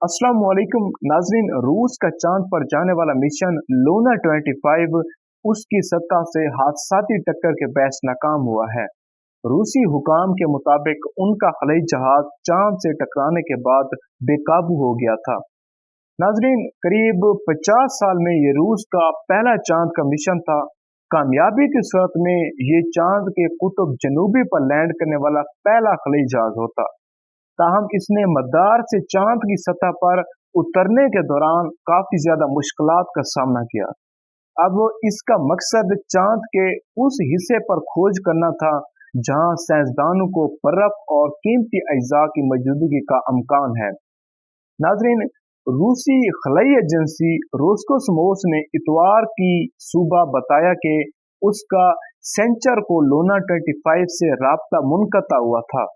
अस्सलाम वालेकुम नाजरीन। रूस का चांद पर जाने वाला मिशन लूना 25 उसकी सतह से हादसाती टक्कर के बहस नाकाम हुआ है। रूसी हुकाम के मुताबिक उनका खलाई जहाज चांद से टकराने के बाद बेकाबू हो गया था। नाजरीन, करीब 50 साल में ये रूस का पहला चांद का मिशन था। कामयाबी की सूरत में ये चांद के कुतुब जनूबी पर लैंड करने वाला पहला खलाई जहाज होता। ताहम इसने मदार से चांद की सतह पर उतरने के दौरान काफी ज्यादा मुश्किलात का सामना किया। अब इसका मकसद चांद के उस हिस्से पर खोज करना था जहां साइंसदानों को बर्फ और कीमती अज्जा की मौजूदगी का इम्कान है। नाजरीन, रूसी खलाई एजेंसी रोस्कोसमोस ने इतवार की सुबह बताया कि उसका सेंचर को लूना 25 से राब्ता मुनक़ता हुआ था।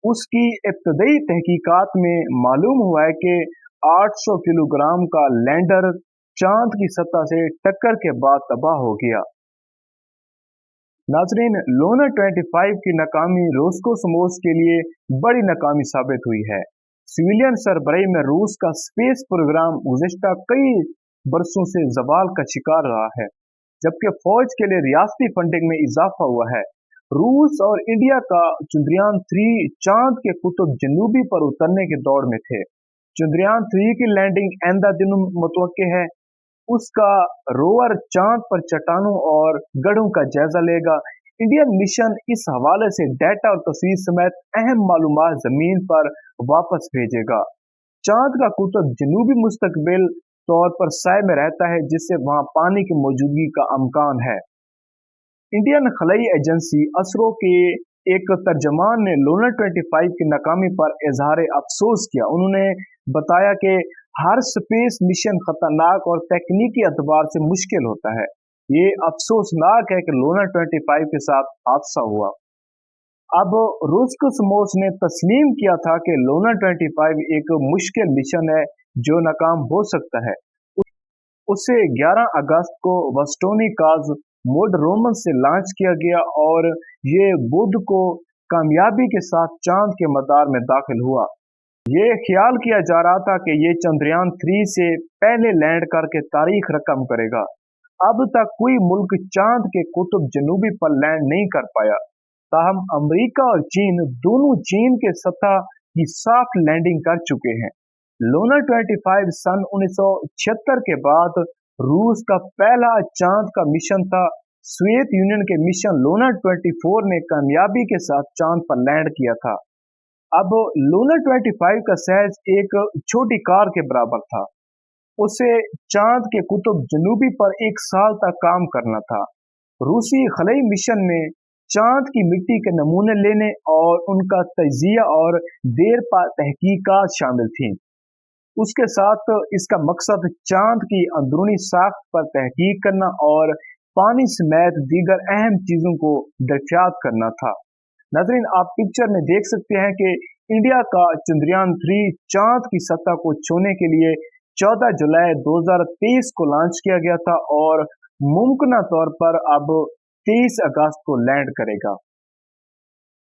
उसकी इब्तदाई तहकीकात में मालूम हुआ है कि 800 किलोग्राम का लैंडर चांद की सतह से टक्कर के बाद तबाह हो गया। नाजरीन, लूना 25 की नाकामी रोस्कोसमोस के लिए बड़ी नाकामी साबित हुई है। सिविलियन सरबराही में रूस का स्पेस प्रोग्राम गुज़िश्ता कई बरसों से जवाल का शिकार रहा है, जबकि फौज के लिए रियासती फंडिंग में इजाफा हुआ है। रूस और इंडिया का चंद्रयान 3 चांद के कुतुब जनूबी पर उतरने के दौड़ में थे। चंद्रयान 3 की लैंडिंग आइंदा दिनों मुतवक्के है। उसका रोवर चांद पर चट्टानों और गढ़ों का जायजा लेगा। इंडियन मिशन इस हवाले से डाटा और तस्वीर समेत अहम मालूमात जमीन पर वापस भेजेगा। चांद का कुतुब जनूबी मुस्तकबिल तौर पर साए में रहता है, जिससे वहां पानी की मौजूदगी का इम्कान है। इंडियन खलाई एजेंसी असरो के एक तर्जमान ने लूना 25 की नाकामी पर इजहार अफसोस किया। उन्होंने बताया कि हर स्पेस मिशन खतरनाक और तकनीकी एतबार से मुश्किल होता है। ये अफसोसनाक है कि लूना 25 के साथ हादसा हुआ। अब रोस्कोसमोस ने तस्लीम किया था कि लूना 25 एक मुश्किल मिशन है जो नाकाम हो सकता है। उसे 11 अगस्त को वस्टोनी काज मोड रोमन से लॉन्च किया गया और ये बुध को कामयाबी के साथ चांद के मदार में दाखिल हुआ। ये ख्याल किया जा रहा था कि ये चंद्रयान 3 से पहले लैंड करके तारीख रकम करेगा। अब तक कोई मुल्क चांद के कुतुब जनूबी पर लैंड नहीं कर पाया। ताहम अमेरिका और चीन दोनों चीन के सतह की सॉफ्ट लैंडिंग कर चुके हैं। लूना 25 सन 1976 के बाद रूस का पहला चांद का मिशन था। सोवियत यूनियन के मिशन लूना 24 ने कामयाबी के साथ चांद पर लैंड किया था। अब लूना 25 का साइज एक छोटी कार के बराबर था। उसे चांद के कुतुब जनूबी पर 1 साल तक काम करना था। रूसी खलाई मिशन में चांद की मिट्टी के नमूने लेने और उनका तजिया और देर पा तहकीकात शामिल थी। उसके साथ इसका मकसद चांद की अंदरूनी साख्त पर तहकीक करना और पानी समेत दीगर अहम चीजों को दरियाफ्त करना था। नाज़रीन, आप पिक्चर में देख सकते हैं कि इंडिया का चंद्रयान 3 चांद की सतह को छूने के लिए 14 जुलाई 2023 को लॉन्च किया गया था और मुमकिन तौर पर अब 23 अगस्त को लैंड करेगा।